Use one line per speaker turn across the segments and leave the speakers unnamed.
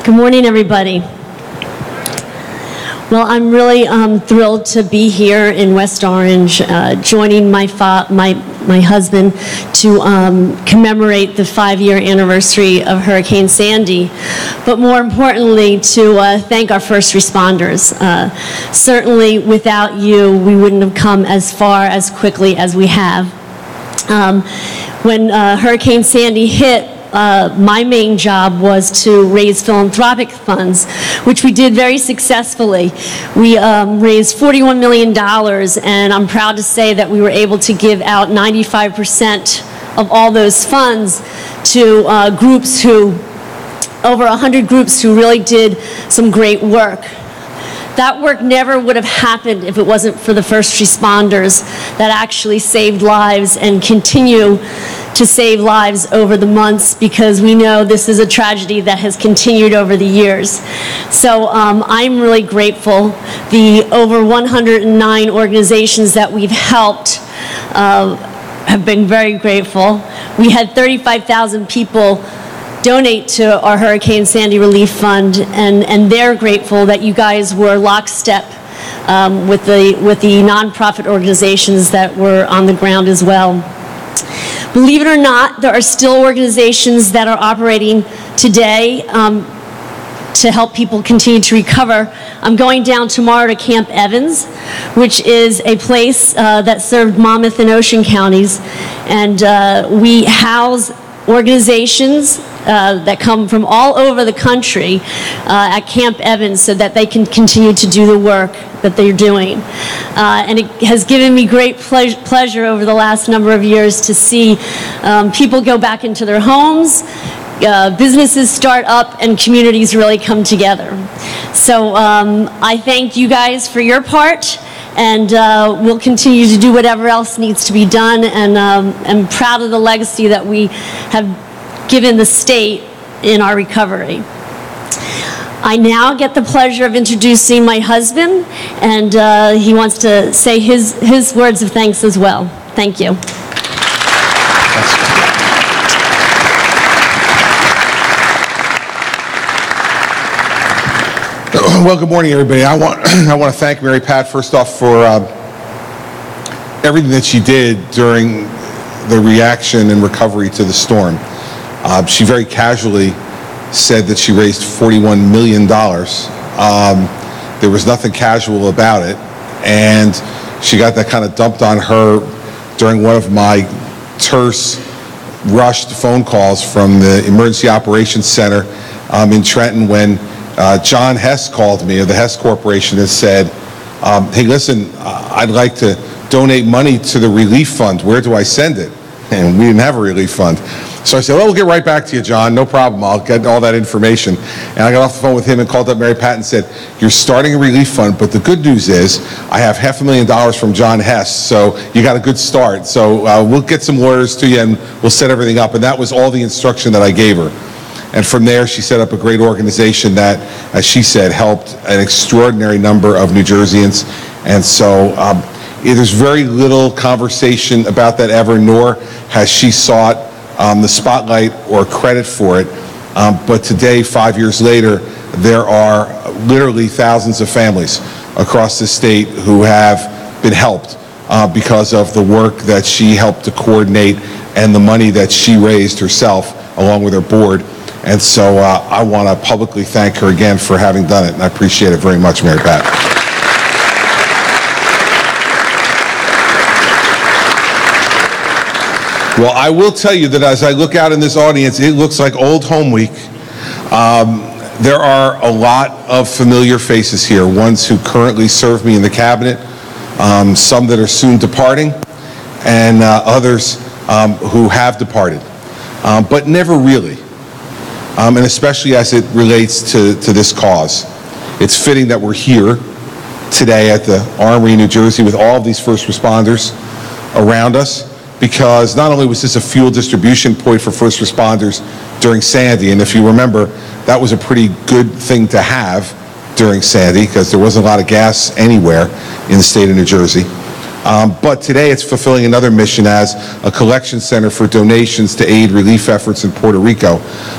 Good morning, everybody. Well, I'm really thrilled to be here in West Orange, joining my husband to commemorate the 5-year anniversary of Hurricane Sandy, but more importantly, to thank our first responders. Certainly, without you, we wouldn't have come as far as quickly as we have. When Hurricane Sandy hit, my main job was to raise philanthropic funds, which we did very successfully. We raised $41 million, and I'm proud to say that we were able to give out 95% of all those funds to groups over 100 groups who really did some great work. That work never would have happened if it wasn't for the first responders that actually saved lives and continue to save lives over the months, because we know this is a tragedy that has continued over the years. So I'm really grateful. The over 109 organizations that we've helped have been very grateful. We had 35,000 people donate to our Hurricane Sandy Relief Fund, and they're grateful that you guys were lockstep with the nonprofit organizations that were on the ground as well. Believe it or not, there are still organizations that are operating today to help people continue to recover. I'm going down tomorrow to Camp Evans, which is a place that served Monmouth and Ocean counties, and we house organizations that come from all over the country at Camp Evans so that they can continue to do the work that they're doing. And it has given me great pleasure over the last number of years to see people go back into their homes, businesses start up, and communities really come together. So I thank you guys for your part, and we'll continue to do whatever else needs to be done, and I'm proud of the legacy that we have given the state in our recovery. I now get the pleasure of introducing my husband, and he wants to say his words of thanks as well. Thank you.
Well, good morning, everybody. I want to thank Mary Pat first off for everything that she did during the reaction and recovery to the storm. She very casually said that she raised $41 million. There was nothing casual about it, and she got that kind of dumped on her during one of my terse, rushed phone calls from the Emergency Operations Center in Trenton when John Hess called me, of the Hess Corporation, and said, hey, listen, I'd like to donate money to the relief fund. Where do I send it? And we didn't have a relief fund. So I said, well, we'll get right back to you, John. No problem. I'll get all that information. And I got off the phone with him and called up Mary Pat and said, you're starting a relief fund, but the good news is I have $500,000 from John Hess, so you got a good start. So we'll get some lawyers to you and we'll set everything up. And that was all the instruction that I gave her. And from there, she set up a great organization that, as she said, helped an extraordinary number of New Jerseyans. And so there's very little conversation about that ever, nor has she sought the spotlight or credit for it. But today, 5 years later, there are literally thousands of families across the state who have been helped because of the work that she helped to coordinate and the money that she raised herself along with her board. And so I want to publicly thank her again for having done it, and I appreciate it very much, Mary Pat. Well, I will tell you that as I look out in this audience, it looks like old home week. There are a lot of familiar faces here, ones who currently serve me in the cabinet, some that are soon departing, and others who have departed, but never really, and especially as it relates to this cause. It's fitting that we're here today at the Armory, New Jersey, with all of these first responders around us, because not only was this a fuel distribution point for first responders during Sandy, and if you remember, that was a pretty good thing to have during Sandy because there wasn't a lot of gas anywhere in the state of New Jersey. But today it's fulfilling another mission as a collection center for donations to aid relief efforts in Puerto Rico,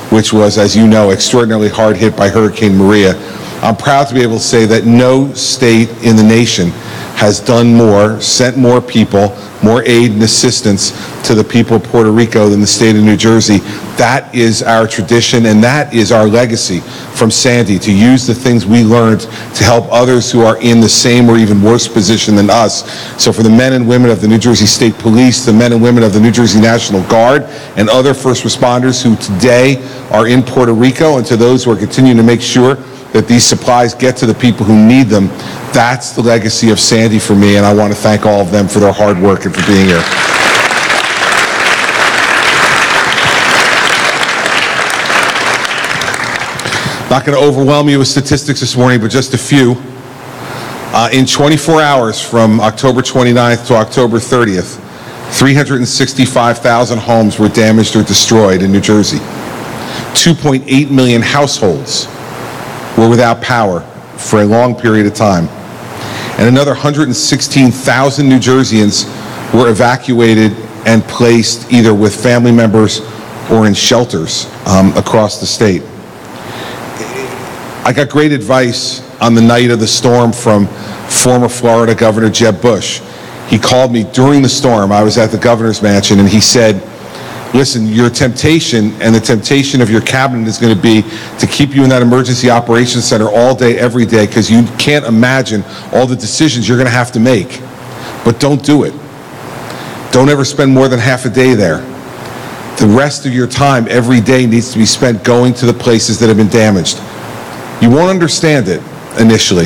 which was, as you know, extraordinarily hard hit by Hurricane Maria. I'm proud to be able to say that no state in the nation has done more, sent more people, more aid and assistance to the people of Puerto Rico than the state of New Jersey. That is our tradition, and that is our legacy from Sandy, to use the things we learned to help others who are in the same or even worse position than us. So for the men and women of the New Jersey State Police, the men and women of the New Jersey National Guard, and other first responders who today are in Puerto Rico, and to those who are continuing to make sure that these supplies get to the people who need them, that's the legacy of Sandy for me, and I want to thank all of them for their hard work and for being here. Not going to overwhelm you with statistics this morning, but just a few. In 24 hours from October 29th to October 30th, 365,000 homes were damaged or destroyed in New Jersey. 2.8 million households were without power for a long period of time. And another 116,000 New Jerseyans were evacuated and placed either with family members or in shelters across the state. I got great advice on the night of the storm from former Florida Governor Jeb Bush. He called me during the storm. I was at the governor's mansion, and he said, listen, your temptation and the temptation of your cabinet is going to be to keep you in that emergency operations center all day, every day, because you can't imagine all the decisions you're going to have to make. But don't do it. Don't ever spend more than half a day there. The rest of your time every day needs to be spent going to the places that have been damaged. You won't understand it initially,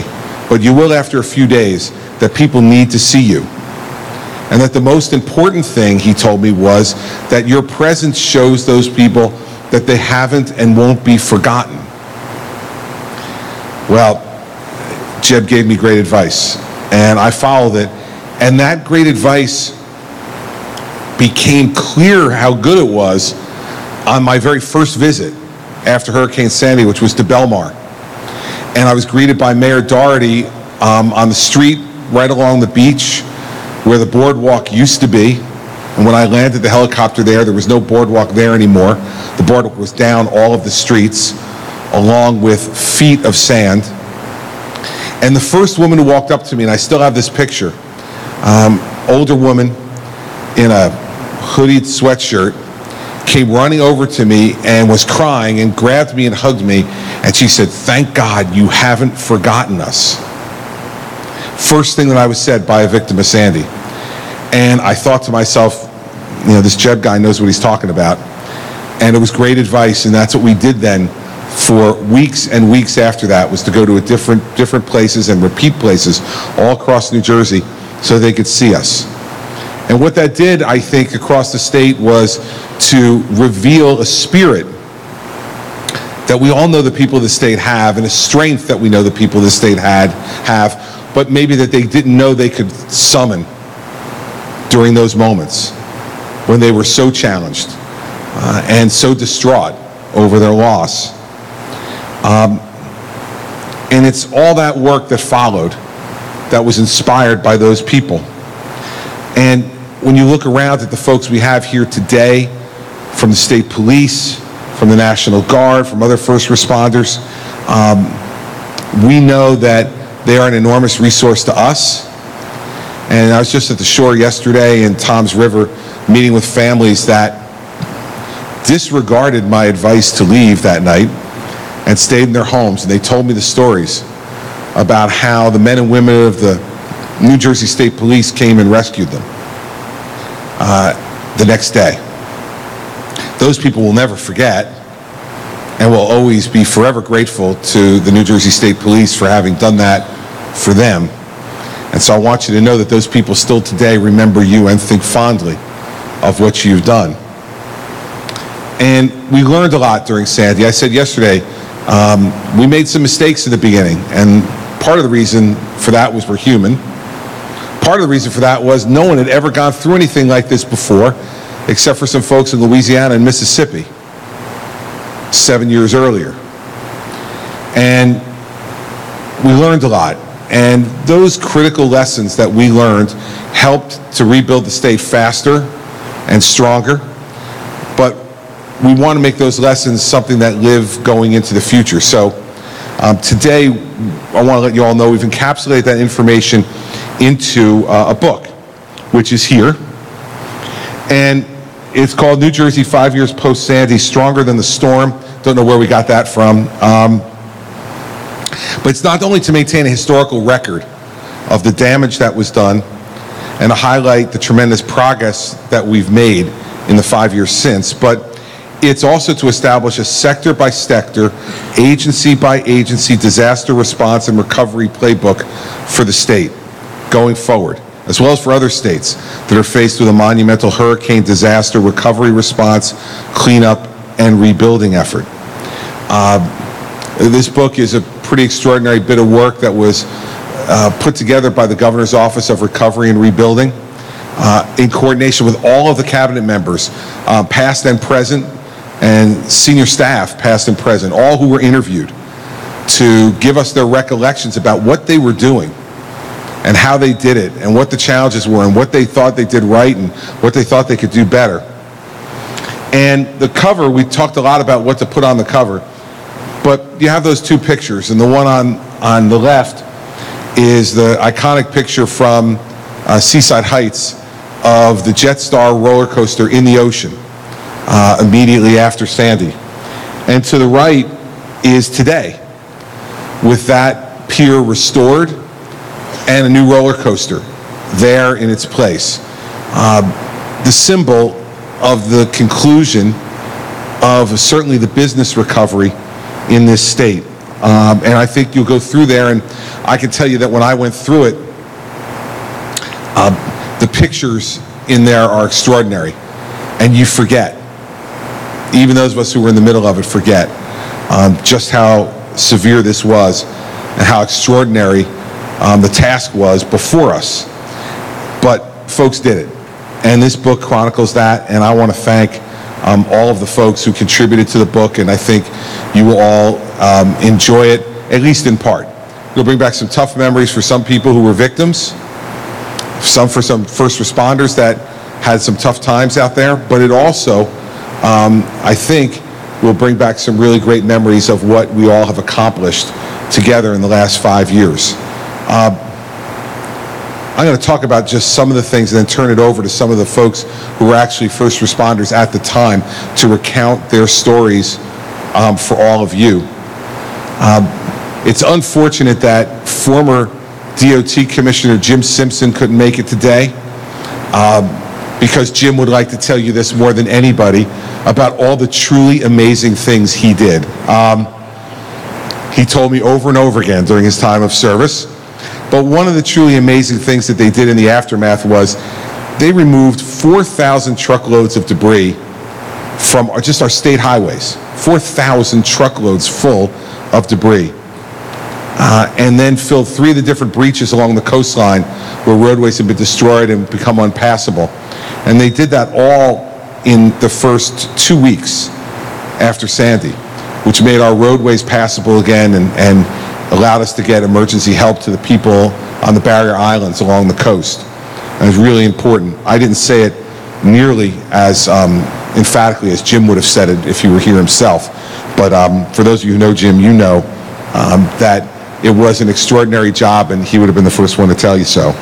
but you will after a few days, that people need to see you. And that the most important thing, he told me, was that your presence shows those people that they haven't and won't be forgotten. Well, Jeb gave me great advice, and I followed it. And that great advice became clear how good it was on my very first visit after Hurricane Sandy, which was to Belmar. And I was greeted by Mayor Doherty on the street right along the beach where the boardwalk used to be. And when I landed the helicopter there was no boardwalk there anymore. The boardwalk was down all of the streets, along with feet of sand. And the first woman who walked up to me, and I still have this picture, older woman in a hoodied sweatshirt, came running over to me and was crying and grabbed me and hugged me, and she said, "Thank God you haven't forgotten us." First thing that I was said by a victim of Sandy. And I thought to myself, you know, this Jeb guy knows what he's talking about. And it was great advice, and that's what we did then for weeks and weeks after that, was to go to different places and repeat places all across New Jersey so they could see us. And what that did, I think, across the state was to reveal a spirit that we all know the people of the state have, and a strength that we know the people of the state have, but maybe that they didn't know they could summon during those moments when they were so challenged and so distraught over their loss. And it's all that work that followed that was inspired by those people. And when you look around at the folks we have here today, from the state police, from the National Guard, from other first responders, we know that they are an enormous resource to us, And I was just at the shore yesterday in Toms River meeting with families that disregarded my advice to leave that night and stayed in their homes. And they told me the stories about how the men and women of the New Jersey State Police came and rescued them the next day. Those people will never forget and will always be forever grateful to the New Jersey State Police for having done that for them. And so I want you to know that those people still today remember you and think fondly of what you've done. And we learned a lot during Sandy. I said yesterday, we made some mistakes in the beginning, and part of the reason for that was we're human. Part of the reason for that was no one had ever gone through anything like this before, except for some folks in Louisiana and Mississippi 7 years earlier. And we learned a lot. And those critical lessons that we learned helped to rebuild the state faster and stronger. But we want to make those lessons something that live going into the future. So today, I want to let you all know we've encapsulated that information into a book, which is here. And it's called New Jersey 5 Years Post-Sandy, Stronger Than the Storm. Don't know where we got that from. But it's not only to maintain a historical record of the damage that was done and to highlight the tremendous progress that we've made in the 5 years since, but it's also to establish a sector-by-sector, agency-by-agency disaster response and recovery playbook for the state going forward, as well as for other states that are faced with a monumental hurricane disaster recovery response, cleanup, and rebuilding effort. This book is a pretty extraordinary bit of work that was put together by the Governor's Office of Recovery and Rebuilding in coordination with all of the cabinet members, past and present, and senior staff, past and present, all who were interviewed to give us their recollections about what they were doing and how they did it and what the challenges were and what they thought they did right and what they thought they could do better. And the cover, we talked a lot about what to put on the cover, but you have those two pictures, and the one on the left is the iconic picture from Seaside Heights of the Jetstar roller coaster in the ocean immediately after Sandy. And to the right is today, with that pier restored and a new roller coaster there in its place. The symbol of the conclusion of certainly the business recovery in this state. And I think you'll go through there, and I can tell you that when I went through it, the pictures in there are extraordinary, and you forget. Even those of us who were in the middle of it forget just how severe this was and how extraordinary the task was before us. But folks did it. And this book chronicles that, and I want to thank all of the folks who contributed to the book, and I think you will all enjoy it, at least in part. It'll bring back some tough memories for some people who were victims, for some first responders that had some tough times out there, but it also, I think, will bring back some really great memories of what we all have accomplished together in the last 5 years. I'm going to talk about just some of the things and then turn it over to some of the folks who were actually first responders at the time to recount their stories for all of you. It's unfortunate that former DOT Commissioner Jim Simpson couldn't make it today because Jim would like to tell you this more than anybody about all the truly amazing things he did. He told me over and over again during his time of service. But one of the truly amazing things that they did in the aftermath was they removed 4,000 truckloads of debris from just our state highways, 4,000 truckloads full of debris, and then filled 3 of the different breaches along the coastline where roadways had been destroyed and become unpassable. And they did that all in the first 2 weeks after Sandy, which made our roadways passable again and allowed us to get emergency help to the people on the barrier islands along the coast. And it was really important. I didn't say it nearly as emphatically as Jim would have said it if he were here himself. But for those of you who know Jim, you know that it was an extraordinary job, and he would have been the first one to tell you so.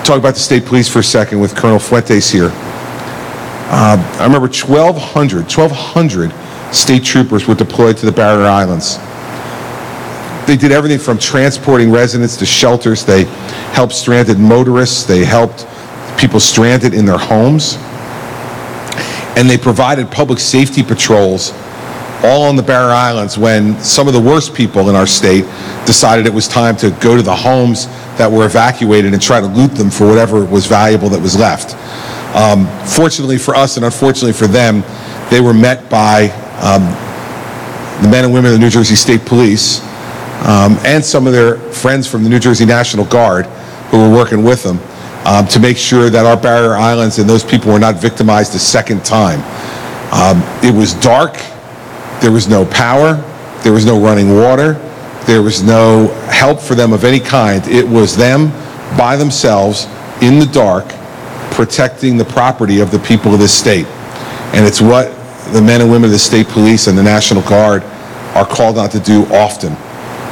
talk about the state police for a second with Colonel Fuentes here. I remember 1,200 state troopers were deployed to the Barrier Islands. They did everything from transporting residents to shelters. They helped stranded motorists. They helped people stranded in their homes. And they provided public safety patrols all on the Barrier Islands when some of the worst people in our state decided it was time to go to the homes that were evacuated and try to loot them for whatever was valuable that was left. Fortunately for us and unfortunately for them, they were met by the men and women of the New Jersey State Police and some of their friends from the New Jersey National Guard who were working with them to make sure that our Barrier Islands and those people were not victimized a second time. It was dark, there was no power, there was no running water, there was no help for them of any kind. It was them by themselves in the dark protecting the property of the people of this state. And it's what the men and women of the state police and the National Guard are called on to do often.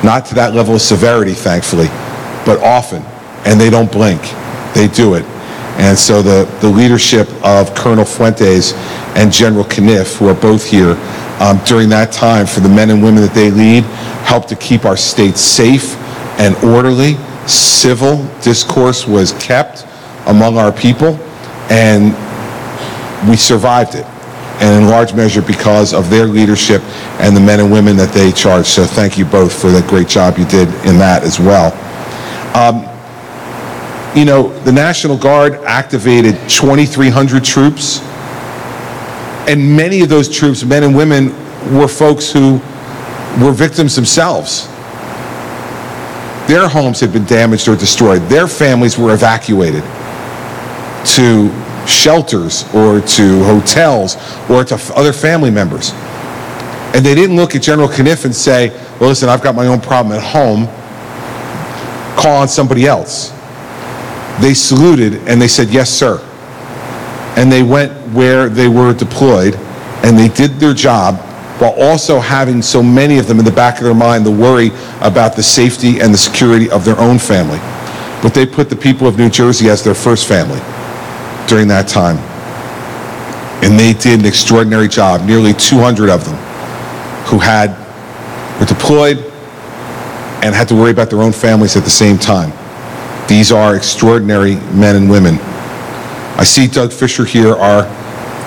Not to that level of severity, thankfully, but often. And they don't blink. They do it. And so the leadership of Colonel Fuentes and General Kniff, who are both here during that time, for the men and women that they lead, helped to keep our state safe and orderly. Civil discourse was kept among our people, and we survived it. And in large measure because of their leadership and the men and women that they charged. So thank you both for the great job you did in that as well. You know, the National Guard activated 2,300 troops, and many of those troops, men and women, were folks who were victims themselves. Their homes had been damaged or destroyed. Their families were evacuated to shelters or to hotels or to other family members. And they didn't look at General Kniff and say, well, listen, I've got my own problem at home, call on somebody else. They saluted and they said, yes, sir. And they went where they were deployed and they did their job while also having so many of them in the back of their mind the worry about the safety and the security of their own family. But they put the people of New Jersey as their first family during that time. And they did an extraordinary job, nearly 200 of them who were deployed and had to worry about their own families at the same time. These are extraordinary men and women. I see Doug Fisher here, our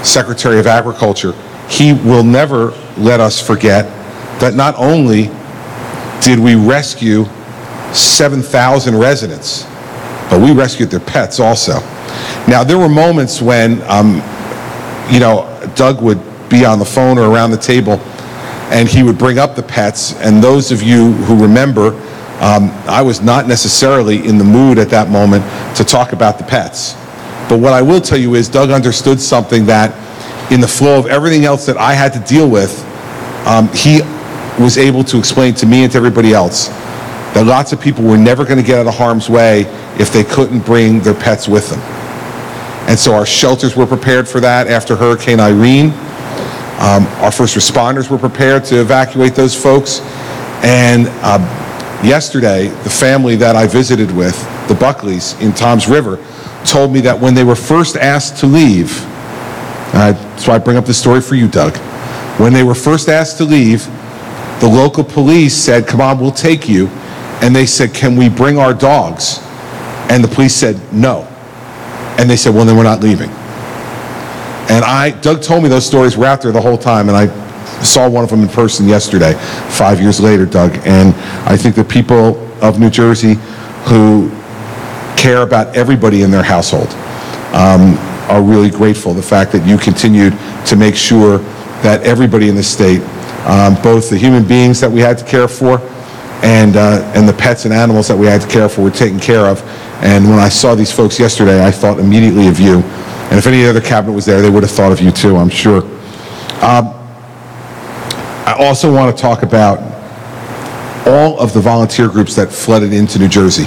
Secretary of Agriculture. He will never let us forget that not only did we rescue 7,000 residents, but we rescued their pets also. Now, there were moments when, you know, Doug would be on the phone or around the table and he would bring up the pets, and those of you who remember, I was not necessarily in the mood at that moment to talk about the pets. But what I will tell you is Doug understood something that in the flow of everything else that I had to deal with, he was able to explain to me and to everybody else that lots of people were never going to get out of harm's way if they couldn't bring their pets with them. And so our shelters were prepared for that after Hurricane Irene. Our first responders were prepared to evacuate those folks. And yesterday, the family that I visited with, the Buckleys in Toms River, told me that when they were first asked to leave, so I bring up this story for you, Doug. When they were first asked to leave, the local police said, come on, we'll take you. And they said, can we bring our dogs? And the police said, no. And they said, well, then we're not leaving. And Doug told me those stories were out there the whole time, and I saw one of them in person yesterday, 5 years later, Doug. And I think the people of New Jersey who care about everybody in their household are really grateful. The fact that you continued to make sure that everybody in the state, both the human beings that we had to care for and the pets and animals that we had to care for, were taken care of. And when I saw these folks yesterday, I thought immediately of you. And if any other cabinet was there, they would have thought of you too, I'm sure. I also want to talk about all of the volunteer groups that flooded into New Jersey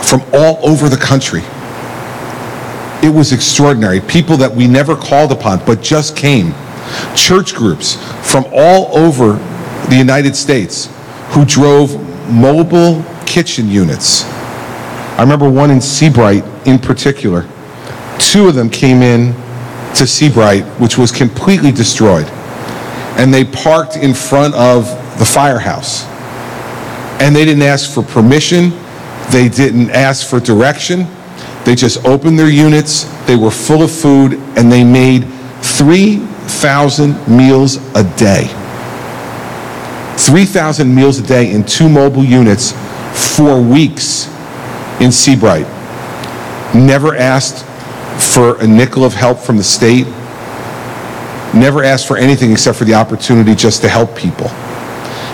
from all over the country. It was extraordinary. People that we never called upon, but just came. Church groups from all over the United States who drove mobile kitchen units I remember one in Seabright in particular. 2 of them came in to Seabright, which was completely destroyed. And they parked in front of the firehouse. And they didn't ask for permission. They didn't ask for direction. They just opened their units. They were full of food, and they made 3,000 meals a day. 3,000 meals a day in 2 mobile units for weeks in Seabright. Never asked for a nickel of help from the state. Never asked for anything except for the opportunity just to help people.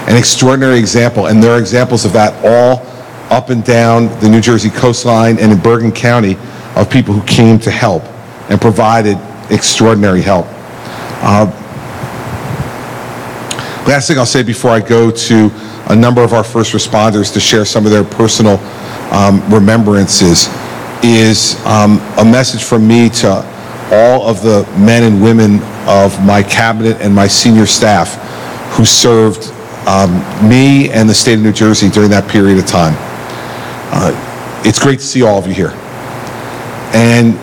An extraordinary example, and there are examples of that all up and down the New Jersey coastline and in Bergen County of people who came to help and provided extraordinary help. Last thing I'll say before I go to a number of our first responders to share some of their personal remembrances is a message from me to all of the men and women of my cabinet and my senior staff who served me and the state of New Jersey during that period of time. It's great to see all of you here. And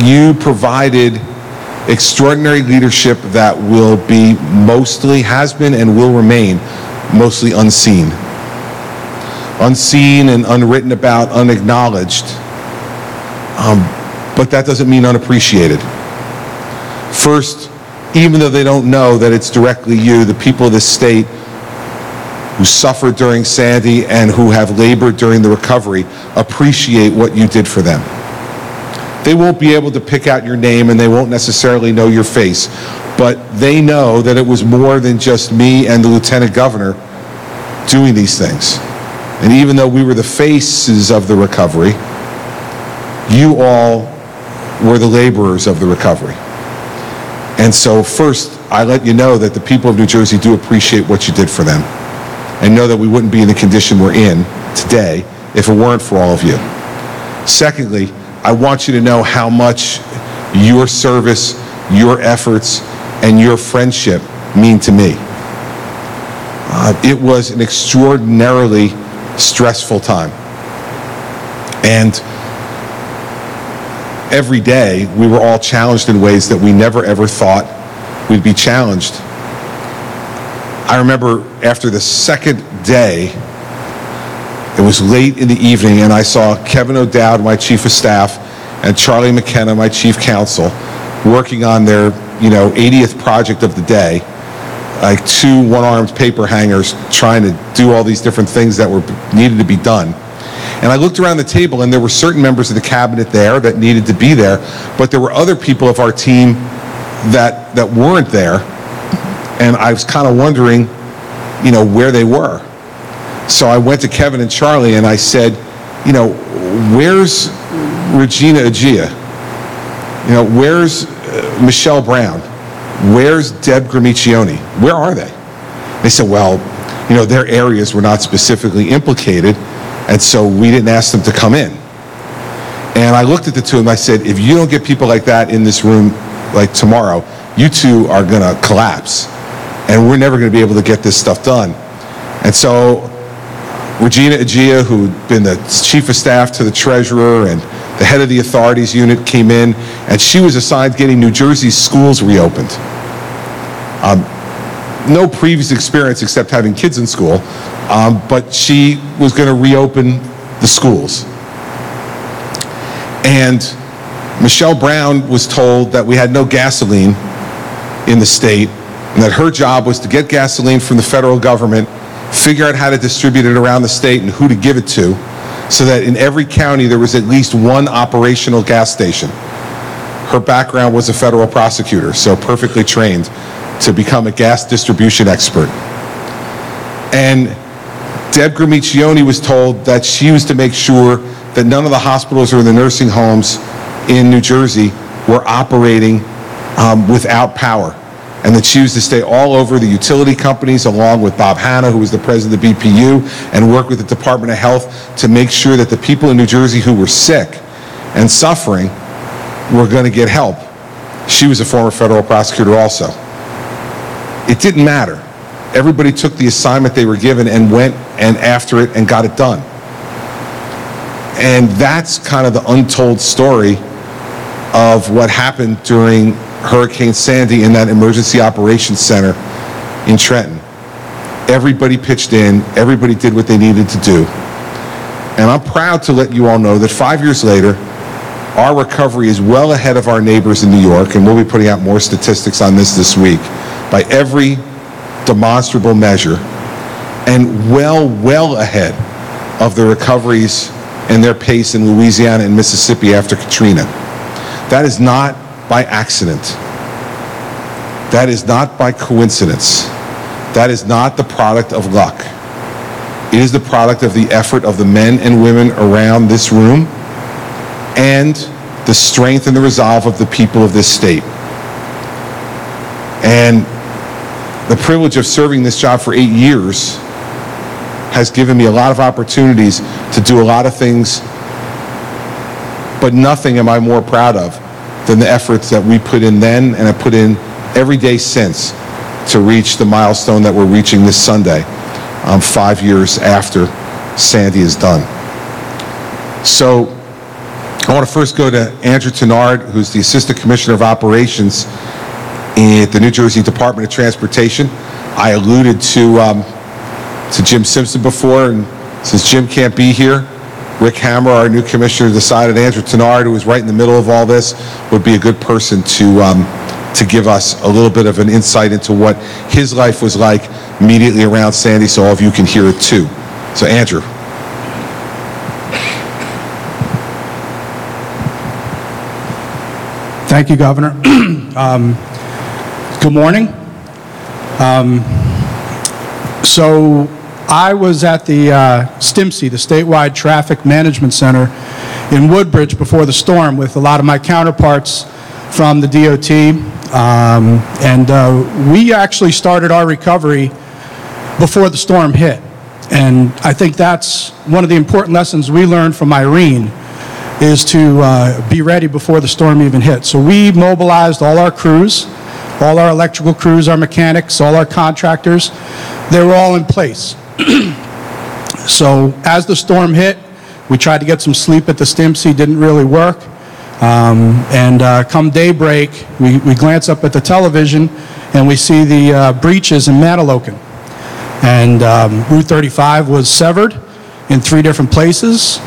you provided extraordinary leadership that will be mostly, has been and will remain mostly unseen. Unseen and unwritten about, unacknowledged. But that doesn't mean unappreciated. First, even though they don't know that it's directly you, the people of this state who suffered during Sandy and who have labored during the recovery appreciate what you did for them. They won't be able to pick out your name and they won't necessarily know your face, but they know that it was more than just me and the Lieutenant Governor doing these things. And even though we were the faces of the recovery, you all were the laborers of the recovery. And so first, I let you know that the people of New Jersey do appreciate what you did for them and know that we wouldn't be in the condition we're in today if it weren't for all of you. Secondly, I want you to know how much your service, your efforts, and your friendship mean to me. It was an extraordinarily stressful time. And every day we were all challenged in ways that we never ever thought we'd be challenged. I remember after the second day, it was late in the evening, and I saw Kevin O'Dowd, my chief of staff, and Charlie McKenna, my chief counsel, working on their 80th project of the day, like 2 one-armed paper hangers trying to do all these different things that were needed to be done. And I looked around the table, and there were certain members of the cabinet there that needed to be there, but there were other people of our team that weren't there, and I was kind of wondering, where they were. So I went to Kevin and Charlie, and I said, where's Regina Agia? Where's Michelle Brown? Where's Deb Gramiccioni? Where are they? They said, well, their areas were not specifically implicated, and so we didn't ask them to come in. And I looked at the 2 of them, I said, if you don't get people like that in this room like tomorrow, you 2 are gonna collapse, and we're never gonna be able to get this stuff done. And so Regina Agia, who'd been the chief of staff to the treasurer and the head of the authorities unit, came in, and she was assigned getting New Jersey's schools reopened. No previous experience except having kids in school, but she was going to reopen the schools. And Michelle Brown was told that we had no gasoline in the state, and that her job was to get gasoline from the federal government, figure out how to distribute it around the state and who to give it to, so that in every county there was at least 1 operational gas station. Her background was a federal prosecutor, so perfectly trained to become a gas distribution expert. And Deb Gramiccioni was told that she was to make sure that none of the hospitals or the nursing homes in New Jersey were operating without power, and that she was to stay all over the utility companies along with Bob Hanna, who was the president of the BPU, and work with the Department of Health to make sure that the people in New Jersey who were sick and suffering were going to get help. She was a former federal prosecutor also. It didn't matter. Everybody took the assignment they were given and went and after it and got it done. And that's kind of the untold story of what happened during Hurricane Sandy in that Emergency Operations Center in Trenton. Everybody pitched in, everybody did what they needed to do. And I'm proud to let you all know that 5 years later, our recovery is well ahead of our neighbors in New York, and we'll be putting out more statistics on this week, by every demonstrable measure, and well ahead of the recoveries and their pace in Louisiana and Mississippi after Katrina. That is not by accident. That is not by coincidence. That is not the product of luck. It is the product of the effort of the men and women around this room and the strength and the resolve of the people of this state. And the privilege of serving this job for 8 years has given me a lot of opportunities to do a lot of things, but nothing am I more proud of than the efforts that we put in then and have put in every day since to reach the milestone that we're reaching this Sunday, 5 years after Sandy is done. So I want to first go to Andrew Tenard, who's the Assistant Commissioner of Operations at the New Jersey Department of Transportation. I alluded to Jim Simpson before, and since Jim can't be here, Rick Hammer, our new commissioner, decided Andrew Tenard, who was right in the middle of all this, would be a good person to give us a little bit of an insight into what his life was like immediately around Sandy, so all of you can hear it too. So Andrew.
Thank you, Governor. Good morning. So I was at the STMC, the Statewide Traffic Management Center in Woodbridge before the storm with a lot of my counterparts from the DOT. We actually started our recovery before the storm hit. And I think that's one of the important lessons we learned from Irene, is to be ready before the storm even hit. So we mobilized all our crews, all our electrical crews, our mechanics, all our contractors. They were all in place. So as the storm hit, we tried to get some sleep at the STMC, didn't really work. Come daybreak, we glance up at the television and we see the breaches in Mantoloking. And Route 35 was severed in 3 different places.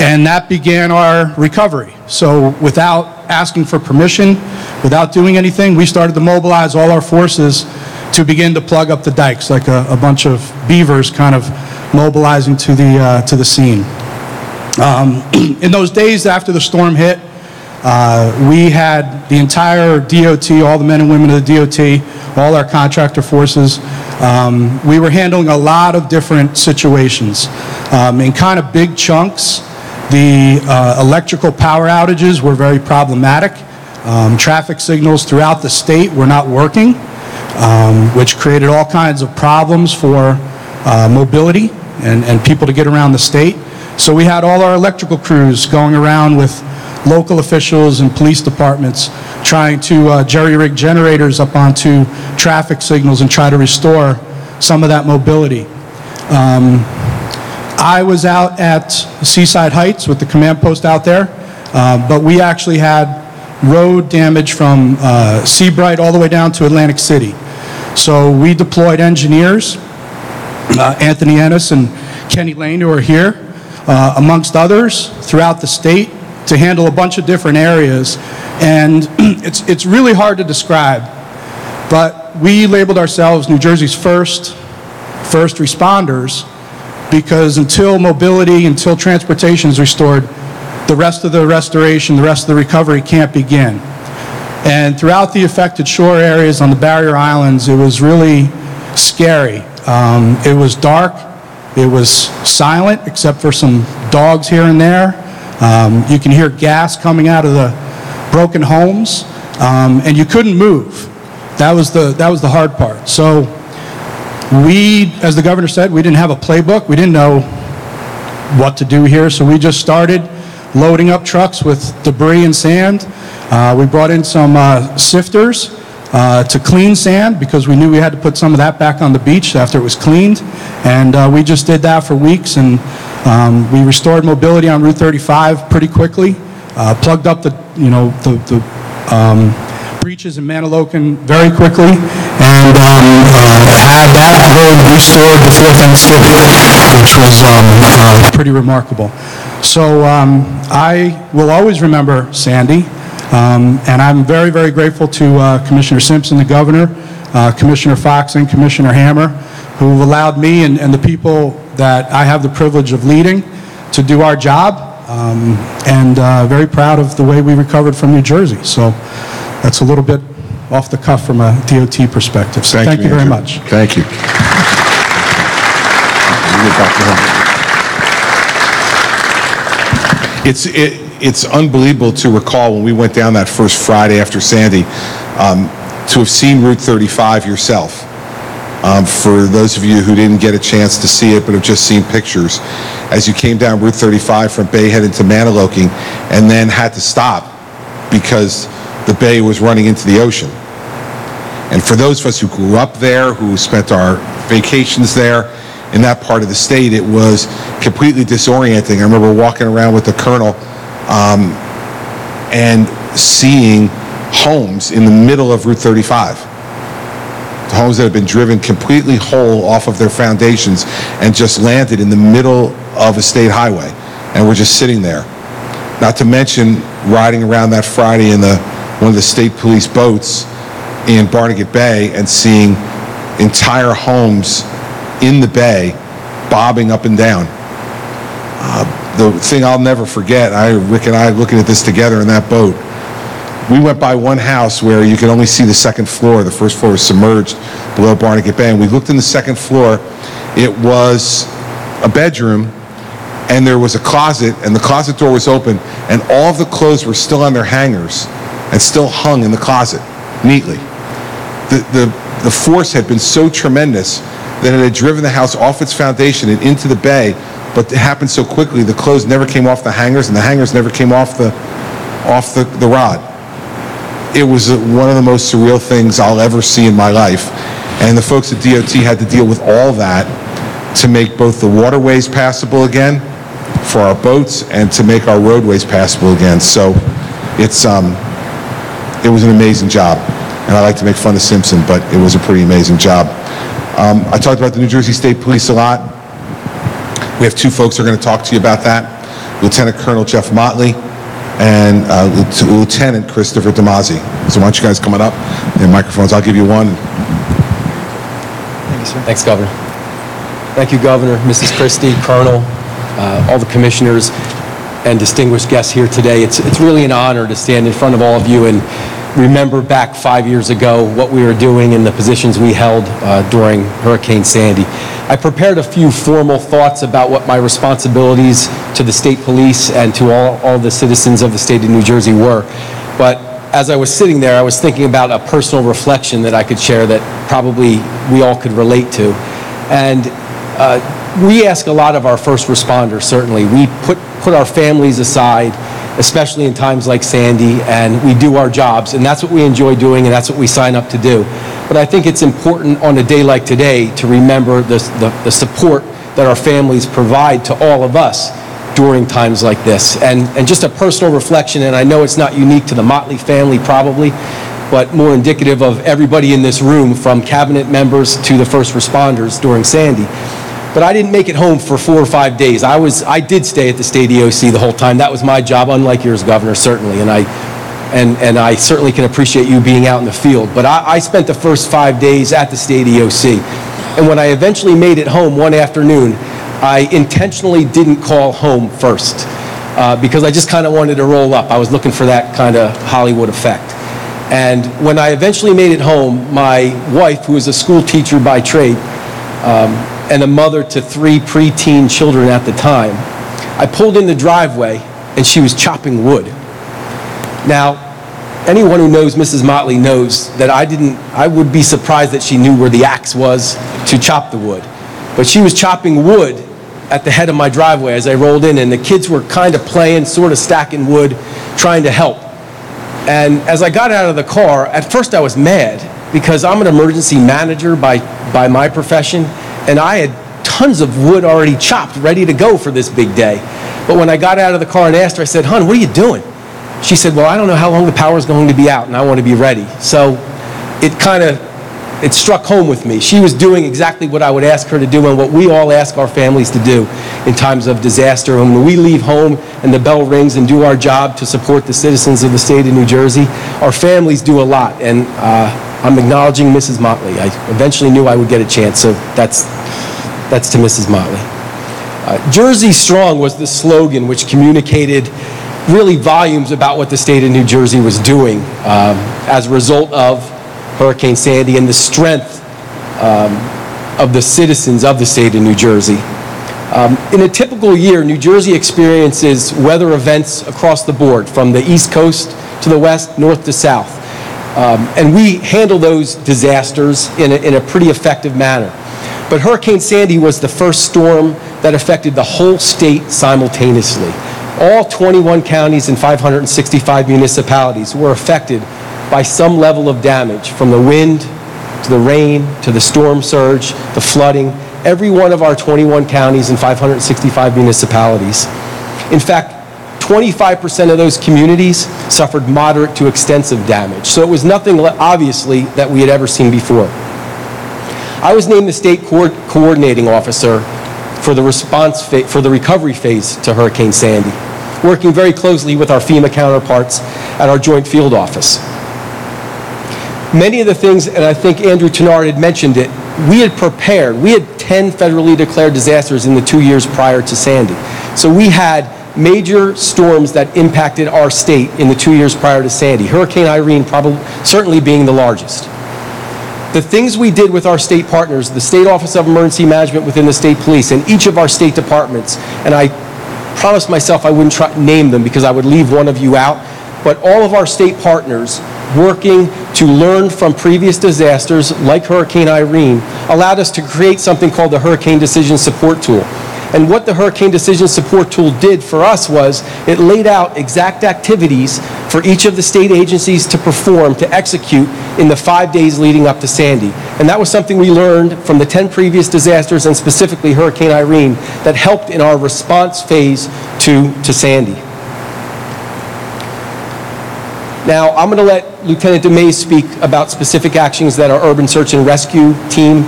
And that began our recovery. So without asking for permission, without doing anything, we started to mobilize all our forces to begin to plug up the dikes, like a bunch of beavers kind of mobilizing to the scene. In those days after the storm hit, we had the entire DOT, all the men and women of the DOT, all our contractor forces. We were handling a lot of different situations in kind of big chunks. The electrical power outages were very problematic. Traffic signals throughout the state were not working, which created all kinds of problems for mobility and people to get around the state. So we had all our electrical crews going around with local officials and police departments trying to jerry-rig generators up onto traffic signals and try to restore some of that mobility. I was out at Seaside Heights with the command post out there, but we actually had road damage from Seabright all the way down to Atlantic City. So we deployed engineers, Anthony Ennis and Kenny Lane, who are here, amongst others, throughout the state to handle a bunch of different areas. And it's really hard to describe, but we labeled ourselves New Jersey's first responders, because until mobility, until transportation is restored, the rest of the restoration, the rest of the recovery can't begin. And throughout the affected shore areas on the barrier islands, it was really scary. It was dark, it was silent, except for some dogs here and there. You can hear gas coming out of the broken homes, and you couldn't move. That was the hard part. So we, as the governor said, we didn't have a playbook. We didn't know what to do here, so we just started loading up trucks with debris and sand. We brought in some sifters to clean sand, because we knew we had to put some of that back on the beach after it was cleaned. And we just did that for weeks, and We restored mobility on Route 35 pretty quickly, plugged up the breaches in Manilokan very quickly, and had that road restored before Thanksgiving, which was pretty remarkable. So I will always remember Sandy, and I'm very, very grateful to Commissioner Simpson, the governor, Commissioner Fox, and Commissioner Hammer, who've allowed me and the people that I have the privilege of leading to do our job, and very proud of the way we recovered from New Jersey. So that's a little bit off the cuff from a DOT perspective. So thank you very much.
Thank you. It's unbelievable to recall when we went down that first Friday after Sandy, to have seen Route 35 yourself. For those of you who didn't get a chance to see it but have just seen pictures, as you came down Route 35 from Bay headed to Manilokan and then had to stop because the bay was running into the ocean. And for those of us who grew up there, who spent our vacations there in that part of the state, it was completely disorienting. I remember walking around with the colonel and seeing homes in the middle of Route 35. Homes that have been driven completely whole off of their foundations and just landed in the middle of a state highway, and we're just sitting there. Not to mention riding around that Friday in one of the state police boats in Barnegat Bay and seeing entire homes in the bay bobbing up and down. The thing I'll never forget, Rick and I looking at this together in that boat, we went by one house where you could only see the second floor. The first floor was submerged below Barnegat Bay. And we looked in the second floor. It was a bedroom, and there was a closet, and the closet door was open, and all of the clothes were still on their hangers and still hung in the closet neatly. The force had been so tremendous that it had driven the house off its foundation and into the bay, but it happened so quickly the clothes never came off the hangers, and the hangers never came off the rod. It was one of the most surreal things I'll ever see in my life. And the folks at DOT had to deal with all that to make both the waterways passable again for our boats and to make our roadways passable again. So it was an amazing job. And I like to make fun of Simpson, but it was a pretty amazing job. I talked about the New Jersey State Police a lot. We have two folks who are going to talk to you about that. Lieutenant Colonel Jeff Motley and Lieutenant Christopher Damazzi. So why don't you guys come on up? And microphones, I'll give you one.
Thank you, sir. Thanks, Governor. Thank you, Governor, Mrs. Christie, Colonel, all the commissioners, and distinguished guests here today. It's really an honor to stand in front of all of you and remember back 5 years ago what we were doing and the positions we held during Hurricane Sandy. I prepared a few formal thoughts about what my responsibilities to the state police and to all the citizens of the state of New Jersey were. But as I was sitting there, I was thinking about a personal reflection that I could share that probably we all could relate to. And we ask a lot of our first responders, certainly. We put our families aside, especially in times like Sandy, and we do our jobs, and that's what we enjoy doing, and that's what we sign up to do. But I think it's important on a day like today to remember the support that our families provide to all of us during times like this. And just a personal reflection, and I know it's not unique to the Motley family probably, but more indicative of everybody in this room, from cabinet members to the first responders during Sandy. But I didn't make it home for 4 or 5 days. I did stay at the state EOC the whole time. That was my job, unlike yours, Governor, certainly. And I certainly can appreciate you being out in the field. But I spent the first 5 days at the state EOC. And when I eventually made it home one afternoon, I intentionally didn't call home first because I just kind of wanted to roll up. I was looking for that kind of Hollywood effect. And when I eventually made it home, my wife, who is a school teacher by trade, and a mother to 3 preteen children at the time, I pulled in the driveway and she was chopping wood. Now, anyone who knows Mrs. Motley knows that I would be surprised that she knew where the axe was to chop the wood. But she was chopping wood at the head of my driveway as I rolled in, and the kids were kind of playing, sort of stacking wood, trying to help. And as I got out of the car, at first I was mad because I'm an emergency manager by my profession, and I had tons of wood already chopped, ready to go for this big day. But when I got out of the car and asked her, I said, "Hon, what are you doing?" She said, "Well, I don't know how long the power is going to be out, and I want to be ready." So it struck home with me. She was doing exactly what I would ask her to do and what we all ask our families to do in times of disaster. And when we leave home and the bell rings and do our job to support the citizens of the state of New Jersey, our families do a lot. And I'm acknowledging Mrs. Motley. I eventually knew I would get a chance, so that's to Mrs. Motley. Jersey Strong was the slogan which communicated really volumes about what the state of New Jersey was doing as a result of Hurricane Sandy and the strength of the citizens of the state of New Jersey. In a typical year, New Jersey experiences weather events across the board, from the East Coast to the West, North to South. And we handle those disasters in a pretty effective manner. But Hurricane Sandy was the first storm that affected the whole state simultaneously. All 21 counties and 565 municipalities were affected by some level of damage, from the wind to the rain to the storm surge, the flooding. Every one of our 21 counties and 565 municipalities. In fact, 25% of those communities suffered moderate to extensive damage. So it was nothing, obviously, that we had ever seen before. I was named the state coordinating officer for the recovery phase to Hurricane Sandy, working very closely with our FEMA counterparts at our joint field office. Many of the things, and I think Andrew Tenard had mentioned it, we had prepared. We had 10 federally declared disasters in the 2 years prior to Sandy. So we had major storms that impacted our state in the 2 years prior to Sandy. Hurricane Irene certainly being the largest. The things we did with our state partners, the State Office of Emergency Management within the state police, and each of our state departments, and I promised myself I wouldn't name them because I would leave one of you out, but all of our state partners working to learn from previous disasters like Hurricane Irene allowed us to create something called the Hurricane Decision Support Tool. And what the Hurricane Decision Support Tool did for us was it laid out exact activities for each of the state agencies to perform, to execute in the 5 days leading up to Sandy. And that was something we learned from the 10 previous disasters, and specifically Hurricane Irene, that helped in our response phase to Sandy. Now, I'm going to let Lieutenant DeMays speak about specific actions that our Urban Search and Rescue team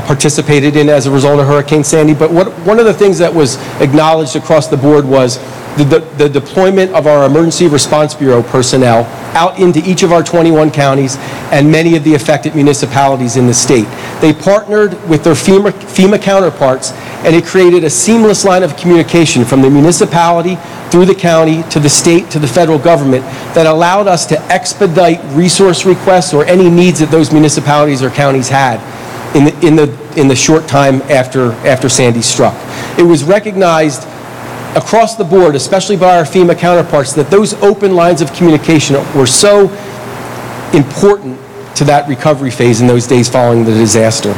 participated in as a result of Hurricane Sandy. But one of the things that was acknowledged across the board was the deployment of our Emergency Response Bureau personnel out into each of our 21 counties and many of the affected municipalities in the state. They partnered with their FEMA counterparts, and it created a seamless line of communication from the municipality through the county to the state to the federal government that allowed us to expedite resource requests or any needs that those municipalities or counties had in the short time after Sandy struck. It was recognized across the board, especially by our FEMA counterparts, that those open lines of communication were so important to that recovery phase in those days following the disaster.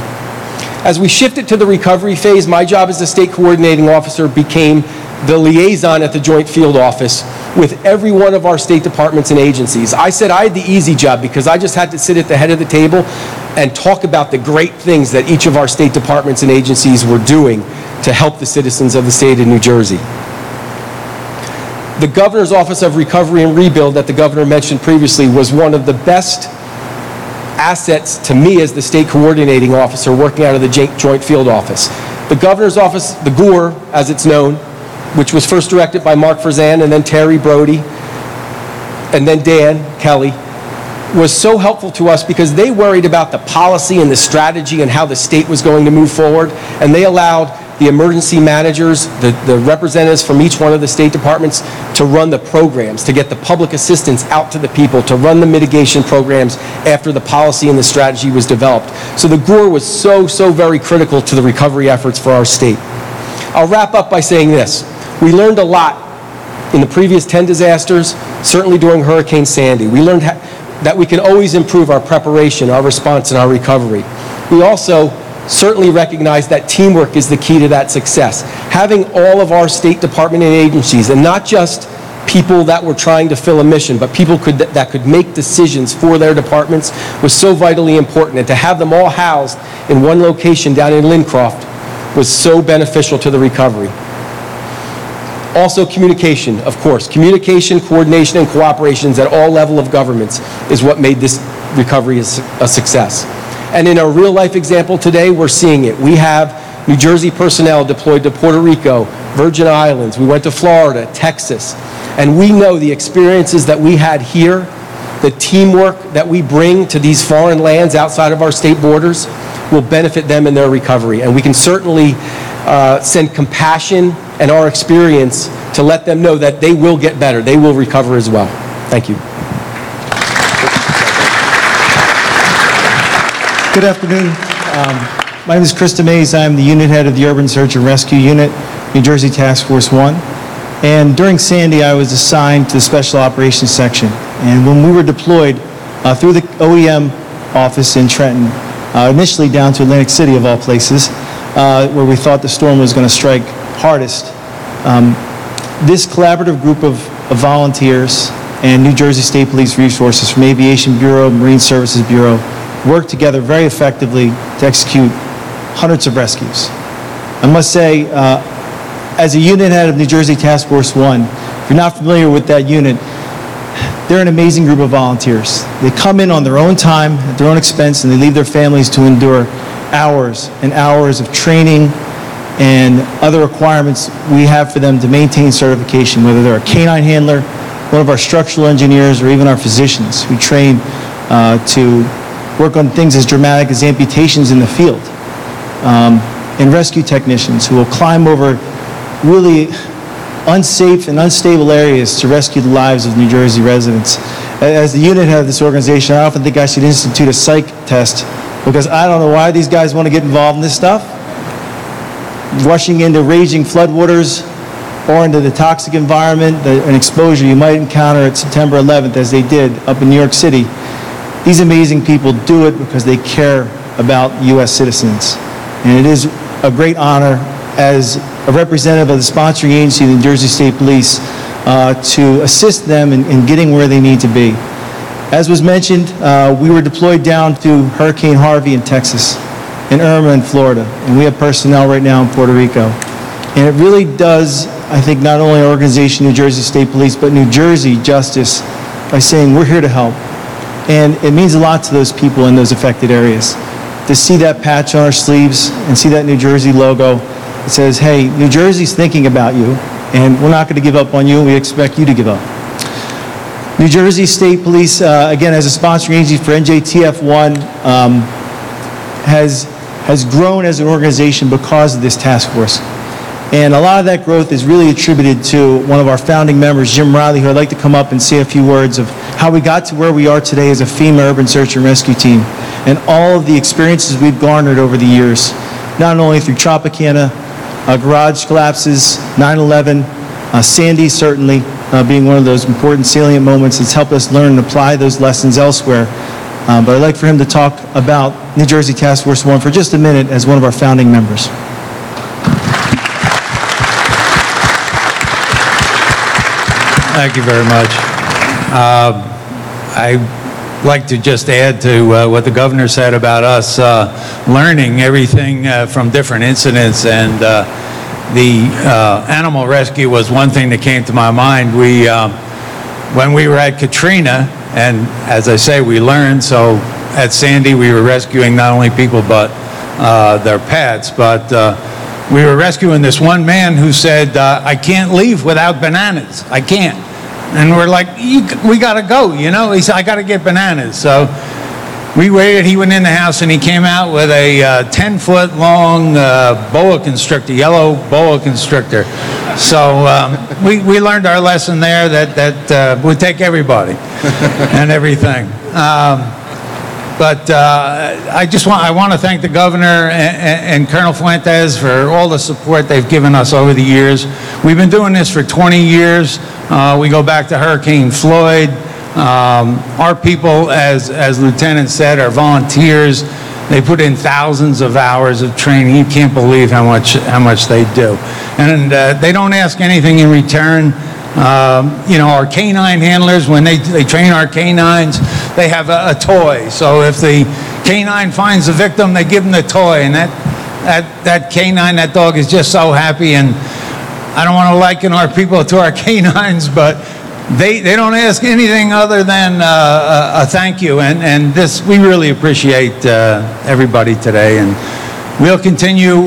As we shifted to the recovery phase, my job as the state coordinating officer became the liaison at the joint field office with every one of our state departments and agencies. I said I had the easy job because I just had to sit at the head of the table and talk about the great things that each of our state departments and agencies were doing to help the citizens of the state of New Jersey. The Governor's Office of Recovery and Rebuild that the Governor mentioned previously was one of the best assets to me as the state coordinating officer working out of the joint field office. The Governor's Office, the GOR as it's known, which was first directed by Mark Verzan and then Terry Brody and then Dan Kelly, was so helpful to us because they worried about the policy and the strategy and how the state was going to move forward, and they allowed the emergency managers, the representatives from each one of the state departments to run the programs, to get the public assistance out to the people, to run the mitigation programs after the policy and the strategy was developed. So the GOR was so very critical to the recovery efforts for our state. I'll wrap up by saying this. We learned a lot in the previous 10 disasters, certainly during Hurricane Sandy. We learned that we can always improve our preparation, our response, and our recovery. We also certainly recognize that teamwork is the key to that success. Having all of our state department and agencies, and not just people that were trying to fill a mission, but people that could make decisions for their departments, was so vitally important. And to have them all housed in one location down in Lincroft was so beneficial to the recovery. Also, communication, of course. Communication, coordination, and cooperations at all levels of governments is what made this recovery a success. And in our real-life example today, we're seeing it. We have New Jersey personnel deployed to Puerto Rico, Virgin Islands. We went to Florida, Texas. And we know the experiences that we had here, the teamwork that we bring to these foreign lands outside of our state borders will benefit them in their recovery. And we can certainly send compassion and our experience to let them know that they will get better. They will recover as well. Thank you.
Good afternoon. My name is Christie. I'm the unit head of the Urban Search and Rescue Unit, New Jersey Task Force 1. And during Sandy, I was assigned to the Special Operations Section. And when we were deployed through the OEM office in Trenton, initially down to Atlantic City of all places, where we thought the storm was going to strike hardest, this collaborative group of volunteers and New Jersey State Police resources from Aviation Bureau, Marine Services Bureau worked together very effectively to execute hundreds of rescues. I must say, as a unit head of New Jersey Task Force 1, if you're not familiar with that unit, they're an amazing group of volunteers. They come in on their own time, at their own expense, and they leave their families to endure hours and hours of training and other requirements we have for them to maintain certification, whether they're a canine handler, one of our structural engineers, or even our physicians who train to work on things as dramatic as amputations in the field, and rescue technicians who will climb over really unsafe and unstable areas to rescue the lives of New Jersey residents. As the unit head of this organization, I often think I should institute a psych test, because I don't know why these guys want to get involved in this stuff. Rushing into raging floodwaters or into the toxic environment, an exposure you might encounter at September 11th, as they did up in New York City. These amazing people do it because they care about U.S. citizens. And it is a great honor as a representative of the sponsoring agency, the New Jersey State Police, to assist them in getting where they need to be. As was mentioned, we were deployed down to Hurricane Harvey in Texas, and Irma in Florida, and we have personnel right now in Puerto Rico. And it really does, I think, not only our organization, New Jersey State Police, but New Jersey justice by saying we're here to help. And it means a lot to those people in those affected areas to see that patch on our sleeves and see that New Jersey logo. It says, hey, New Jersey's thinking about you, and we're not going to give up on you, and we expect you to give up. New Jersey State Police, again, as a sponsoring agency for NJTF1, has grown as an organization because of this task force. And a lot of that growth is really attributed to one of our founding members, Jim Riley, who I'd like to come up and say a few words of how we got to where we are today as a FEMA Urban Search and Rescue Team, and all of the experiences we've garnered over the years, not only through Tropicana, garage collapses, 9/11, Sandy certainly being one of those important salient moments that's helped us learn and apply those lessons elsewhere. But I'd like for him to talk about New Jersey Task Force 1 for just a minute as one of our founding members.
Thank you very much. I'd like to just add to what the governor said about us learning everything from different incidents, and the animal rescue was one thing that came to my mind. When we were at Katrina, and as I say, we learned, so at Sandy we were rescuing not only people but their pets, but we were rescuing this one man who said, I can't leave without bananas, I can't. And we're like, we gotta go, you know? He said, I gotta get bananas. So we waited, he went in the house and he came out with a 10-foot long boa constrictor, yellow boa constrictor. So we learned our lesson there that would take everybody and everything. But I want to thank the governor and Colonel Fuentes for all the support they've given us over the years. We've been doing this for 20 years. We go back to Hurricane Floyd. Our people, as Lieutenant said, are volunteers. They put in thousands of hours of training. You can't believe how much they do. And they don't ask anything in return. You know, our canine handlers, when they train our canines, they have a toy. So if the canine finds the victim, they give them the toy, and that that canine, that dog is just so happy, and I don't want to liken our people to our canines, but they don't ask anything other than a thank you, and this, we really appreciate everybody today, and we'll continue.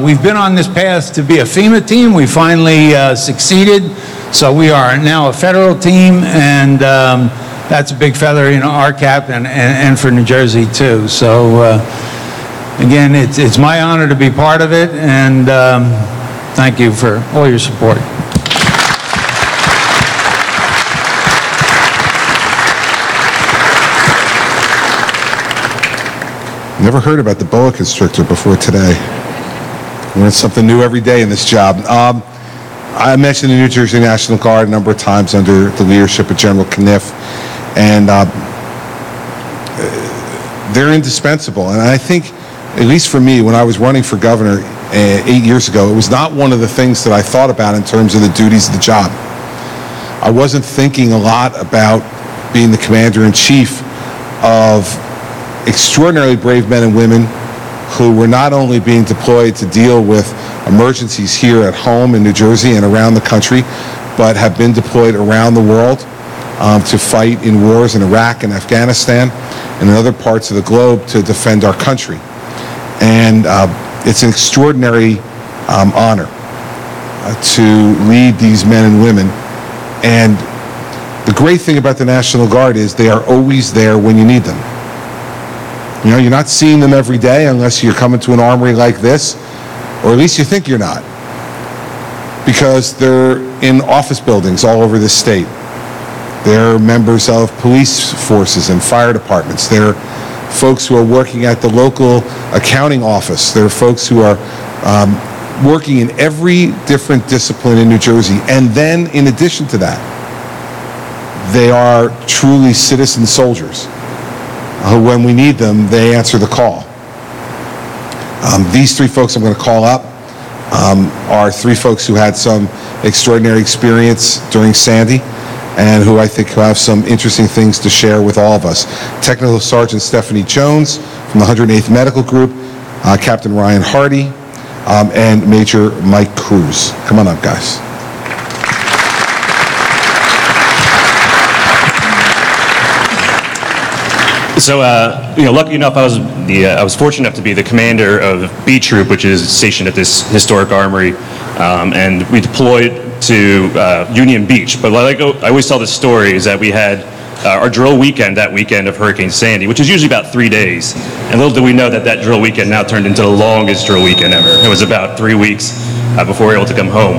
We've been on this path to be a FEMA team. We finally succeeded, so we are now a federal team, and that's a big feather in our cap, and for New Jersey too. So again, it's my honor to be part of it, and thank you for all your support.
Never heard about the boa constrictor before today. Learn something new every day in this job. I mentioned the New Jersey National Guard a number of times under the leadership of General Kniff, and they're indispensable. And I think, at least for me, when I was running for governor 8 years ago, it was not one of the things that I thought about in terms of the duties of the job. I wasn't thinking a lot about being the commander-in-chief of extraordinarily brave men and women who were not only being deployed to deal with emergencies here at home in New Jersey and around the country, but have been deployed around the world to fight in wars in Iraq and Afghanistan and in other parts of the globe to defend our country. And it's an extraordinary honor to lead these men and women. And the great thing about the National Guard is they are always there when you need them. You know, you're not seeing them every day unless you're coming to an armory like this, or at least you think you're not, because they're in office buildings all over this state. They're members of police forces and fire departments. They're folks who are working at the local accounting office. There are folks who are working in every different discipline in New Jersey. And then, in addition to that, they are truly citizen soldiers who, when we need them, they answer the call. These three folks I'm going to call up are three folks who had some extraordinary experience during Sandy, and who I think have some interesting things to share with all of us. Technical Sergeant Stephanie Jones from the 108th Medical Group, Captain Ryan Hardy, and Major Mike Cruz. Come on up, guys.
So, lucky enough, I was fortunate enough to be the commander of B Troop, which is stationed at this historic armory, and we deployed to Union Beach. But like I always tell this story is that we had our drill weekend that weekend of Hurricane Sandy, which is usually about 3 days. And little did we know that that drill weekend now turned into the longest drill weekend ever. It was about 3 weeks before we were able to come home.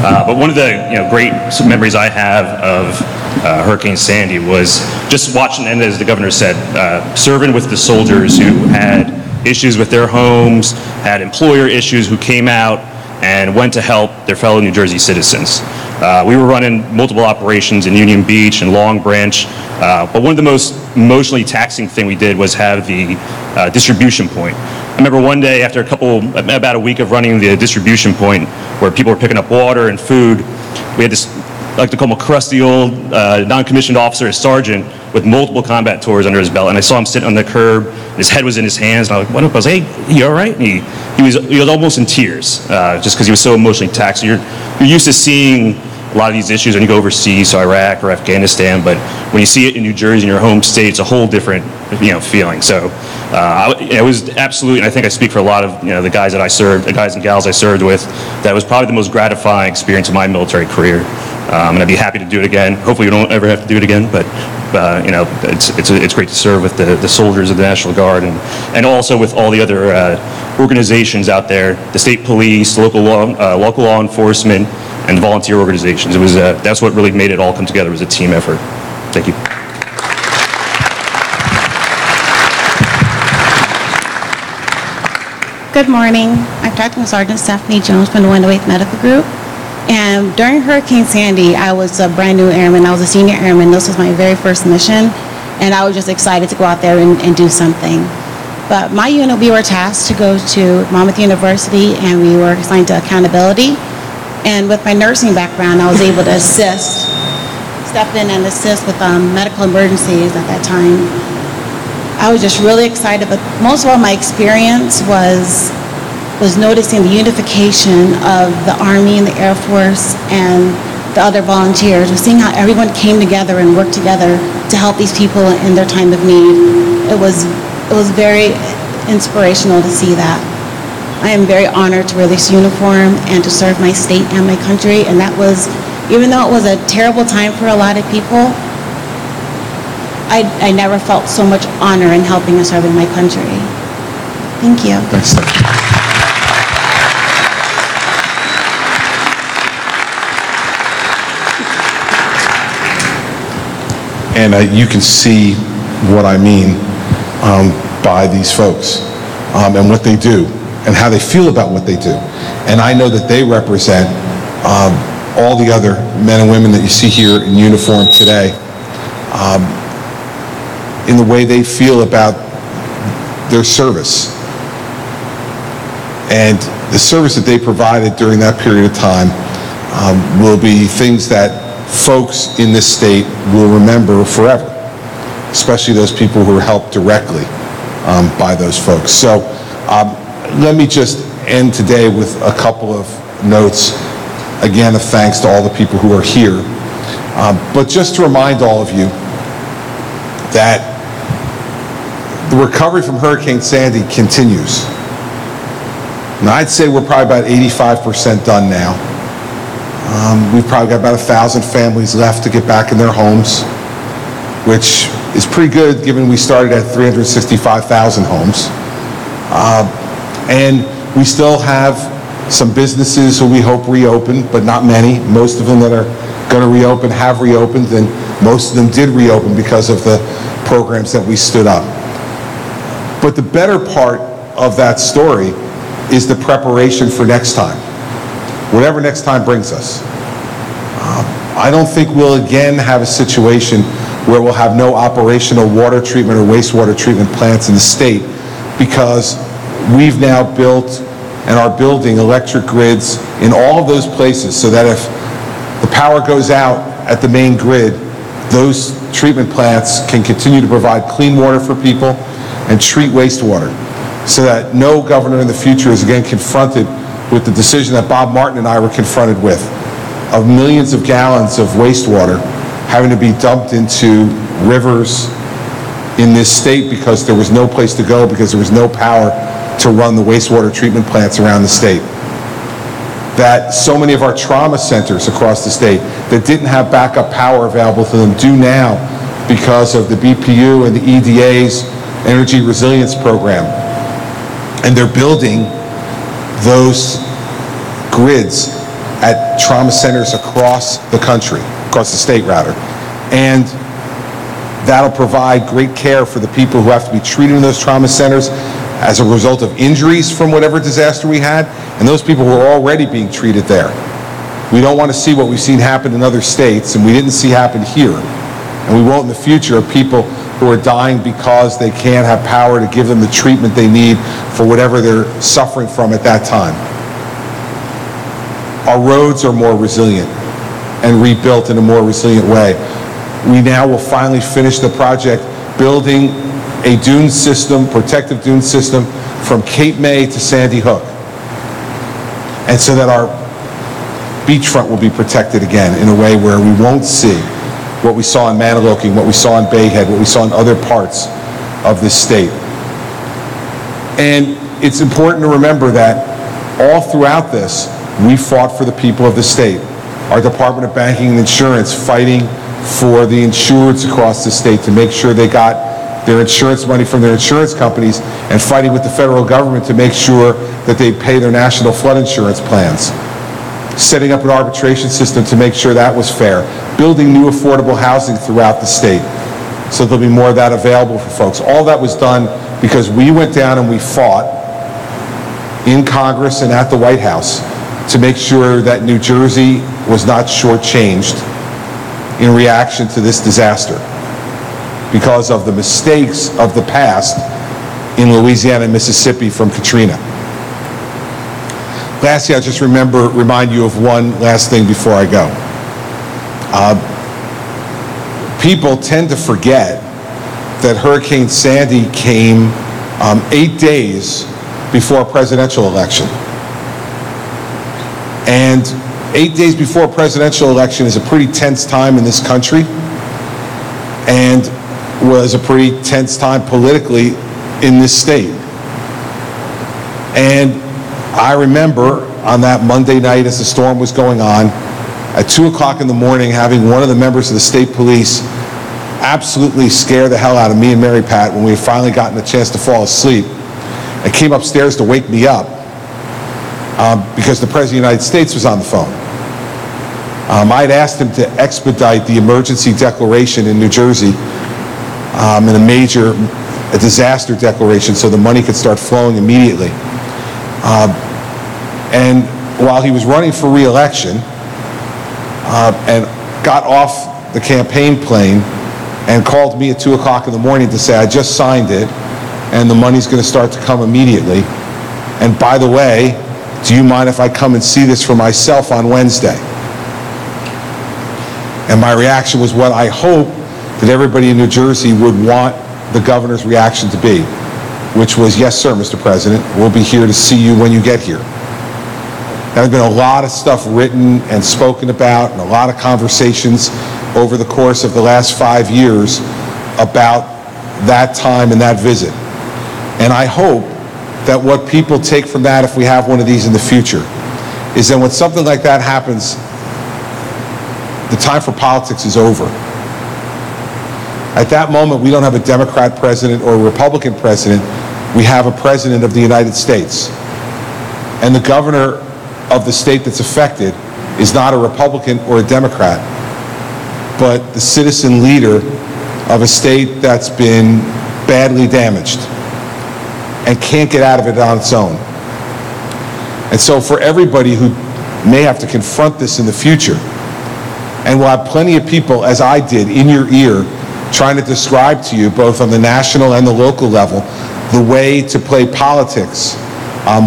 But one of the great memories I have of Hurricane Sandy was just watching, and as the governor said, serving with the soldiers who had issues with their homes, had employer issues, who came out and went to help their fellow New Jersey citizens. We were running multiple operations in Union Beach and Long Branch, but one of the most emotionally taxing thing we did was have the distribution point. I remember one day after about a week of running the distribution point where people were picking up water and food, we had this, I like to call him a crusty old non-commissioned officer, a sergeant, with multiple combat tours under his belt, and I saw him sitting on the curb, and his head was in his hands, and I was like, hey, you all right? And he was almost in tears, just because he was so emotionally taxed. You're used to seeing a lot of these issues when you go overseas, so Iraq or Afghanistan, but when you see it in New Jersey, in your home state, it's a whole different, feeling. So it was absolutely, and I think I speak for a lot of, the guys that I served, the guys and gals I served with, that was probably the most gratifying experience of my military career. And I'd be happy to do it again. Hopefully we don't ever have to do it again, but it's great to serve with the soldiers of the National Guard and also with all the other organizations out there, the state police, local law enforcement, and volunteer organizations. It was that's what really made it all come together. It was a team effort. Thank you.
Good morning. I'm Technical Sergeant Stephanie Jones from the 108th Medical Group. And during Hurricane Sandy, I was a brand new airman. I was a senior airman. This was my very first mission. And I was just excited to go out there and do something. But my unit, we were tasked to go to Monmouth University, and we were assigned to accountability. And with my nursing background, I was able to step in and assist with medical emergencies at that time. I was just really excited, but most of all, my experience was was noticing the unification of the Army and the Air Force and the other volunteers, was seeing how everyone came together and worked together to help these people in their time of need. It was very inspirational to see that. I am very honored to wear this uniform and to serve my state and my country, and that was, even though it was a terrible time for a lot of people, I never felt so much honor in helping and serving my country. Thank you.
Thanks. And you can see what I mean by these folks and what they do and how they feel about what they do. And I know that they represent all the other men and women that you see here in uniform today in the way they feel about their service. And the service that they provided during that period of time will be things that folks in this state will remember forever, especially those people who were helped directly by those folks. So let me just end today with a couple of notes, again, of thanks to all the people who are here. But just to remind all of you that the recovery from Hurricane Sandy continues. Now, I'd say we're probably about 85% done now. We've probably got about 1,000 families left to get back in their homes, which is pretty good given we started at 365,000 homes. And we still have some businesses who we hope reopen, but not many. Most of them that are going to reopen have reopened, and most of them did reopen because of the programs that we stood up. But the better part of that story is the preparation for next time, whatever next time brings us. I don't think we'll again have a situation where we'll have no operational water treatment or wastewater treatment plants in the state, because we've now built and are building electric grids in all of those places so that if the power goes out at the main grid, those treatment plants can continue to provide clean water for people and treat wastewater, so that no governor in the future is again confronted with the decision that Bob Martin and I were confronted with, of millions of gallons of wastewater having to be dumped into rivers in this state because there was no place to go, because there was no power to run the wastewater treatment plants around the state. That so many of our trauma centers across the state that didn't have backup power available to them do now because of the BPU and the EDA's Energy Resilience Program. And they're building those grids at trauma centers across the country, across the state rather. And that'll provide great care for the people who have to be treated in those trauma centers as a result of injuries from whatever disaster we had, and those people who are already being treated there. We don't want to see what we've seen happen in other states, and we didn't see happen here, and we won't in the future, of people who are dying because they can't have power to give them the treatment they need for whatever they're suffering from at that time. Our roads are more resilient and rebuilt in a more resilient way. We now will finally finish the project building a dune system, protective dune system, from Cape May to Sandy Hook. And so that our beachfront will be protected again in a way where we won't see what we saw in Maniloki, what we saw in Bayhead, what we saw in other parts of this state. And it's important to remember that all throughout this, we fought for the people of the state. Our Department of Banking and Insurance fighting for the insureds across the state to make sure they got their insurance money from their insurance companies, and fighting with the federal government to make sure that they pay their national flood insurance plans. Setting up an arbitration system to make sure that was fair. Building new affordable housing throughout the state so there'll be more of that available for folks. All that was done because we went down and we fought in Congress and at the White House to make sure that New Jersey was not shortchanged in reaction to this disaster because of the mistakes of the past in Louisiana and Mississippi from Katrina. Lastly, I'll just remind you of one last thing before I go. People tend to forget that Hurricane Sandy came 8 days before a presidential election. And 8 days before a presidential election is a pretty tense time in this country, and was a pretty tense time politically in this state. And I remember on that Monday night as the storm was going on, at 2 o'clock in the morning, having one of the members of the state police absolutely scare the hell out of me and Mary Pat when we had finally gotten a chance to fall asleep, and came upstairs to wake me up because the President of the United States was on the phone. I'd asked him to expedite the emergency declaration in New Jersey in a disaster declaration so the money could start flowing immediately. And while he was running for re-election and got off the campaign plane and called me at 2 o'clock in the morning to say, I just signed it and the money's going to start to come immediately. And by the way, do you mind if I come and see this for myself on Wednesday? And my reaction was what I hope that everybody in New Jersey would want the governor's reaction to be, which was, yes, sir, Mr. President, we'll be here to see you when you get here. There's been a lot of stuff written and spoken about and a lot of conversations over the course of the last 5 years about that time and that visit. And I hope that what people take from that, if we have one of these in the future, is that when something like that happens, the time for politics is over. At that moment, we don't have a Democrat president or a Republican president. We have a president of the United States. And the governor of the state that's affected is not a Republican or a Democrat, but the citizen leader of a state that's been badly damaged and can't get out of it on its own. And so for everybody who may have to confront this in the future, and we'll have plenty of people, as I did, in your ear, trying to describe to you, both on the national and the local level, the way to play politics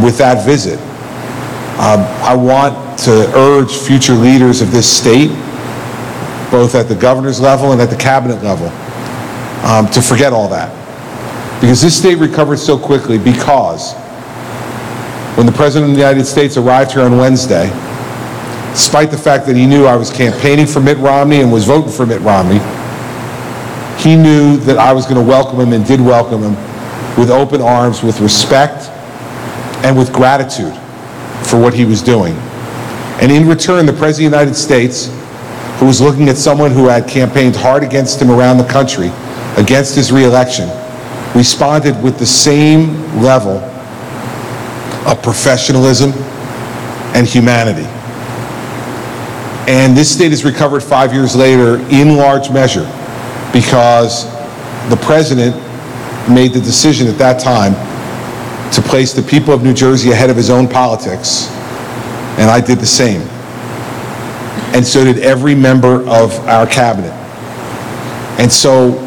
with that visit. I want to urge future leaders of this state, both at the governor's level and at the cabinet level, to forget all that. Because this state recovered so quickly because when the President of the United States arrived here on Wednesday, despite the fact that he knew I was campaigning for Mitt Romney and was voting for Mitt Romney, he knew that I was going to welcome him and did welcome him with open arms, with respect, and with gratitude for what he was doing. And in return, the President of the United States, who was looking at someone who had campaigned hard against him around the country, against his re-election, responded with the same level of professionalism and humanity. And this state has recovered 5 years later in large measure because the president made the decision at that time to place the people of New Jersey ahead of his own politics, and I did the same. And so did every member of our cabinet. And so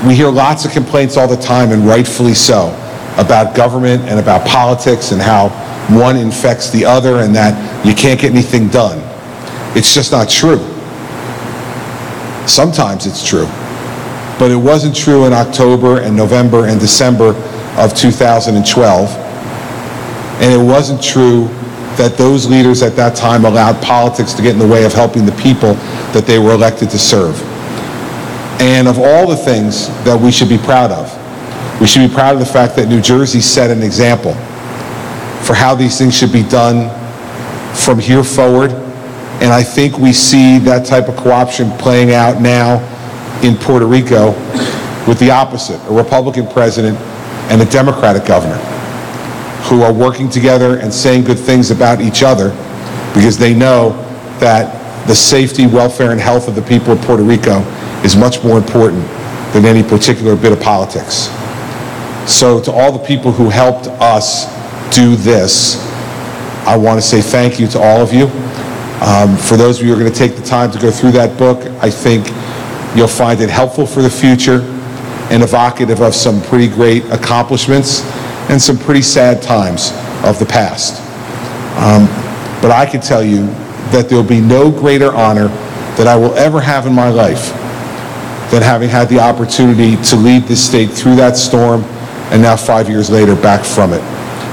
we hear lots of complaints all the time, and rightfully so, about government and about politics and how one infects the other and that you can't get anything done. It's just not true. Sometimes it's true, but it wasn't true in October and November and December of 2012, and it wasn't true that those leaders at that time allowed politics to get in the way of helping the people that they were elected to serve. And of all the things that we should be proud of, we should be proud of the fact that New Jersey set an example for how these things should be done from here forward. And I think we see that type of co-option playing out now in Puerto Rico with the opposite, a Republican president and a Democratic governor who are working together and saying good things about each other because they know that the safety, welfare, and health of the people of Puerto Rico is much more important than any particular bit of politics. So to all the people who helped us do this, I want to say thank you to all of you. For those of you who are going to take the time to go through that book, I think you'll find it helpful for the future and evocative of some pretty great accomplishments and some pretty sad times of the past. But I can tell you that there will be no greater honor that I will ever have in my life than having had the opportunity to lead this state through that storm and now 5 years later back from it.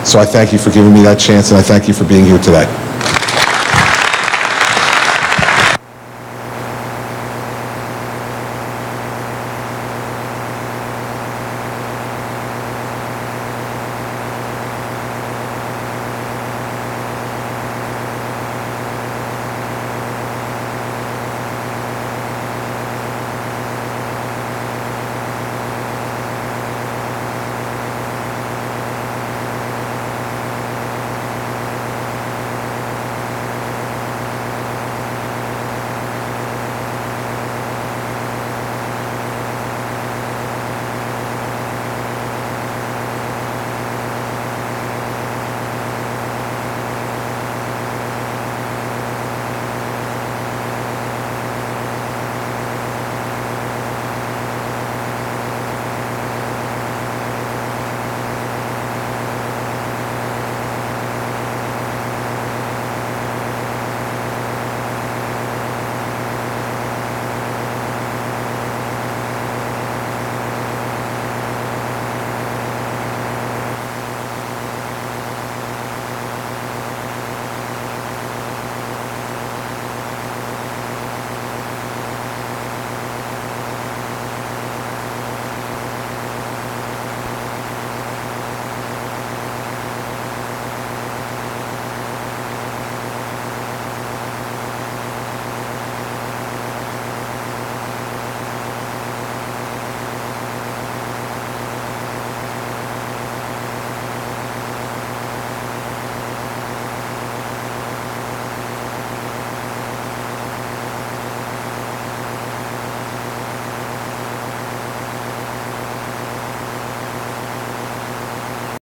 So I thank you for giving me that chance, and I thank you for being here today.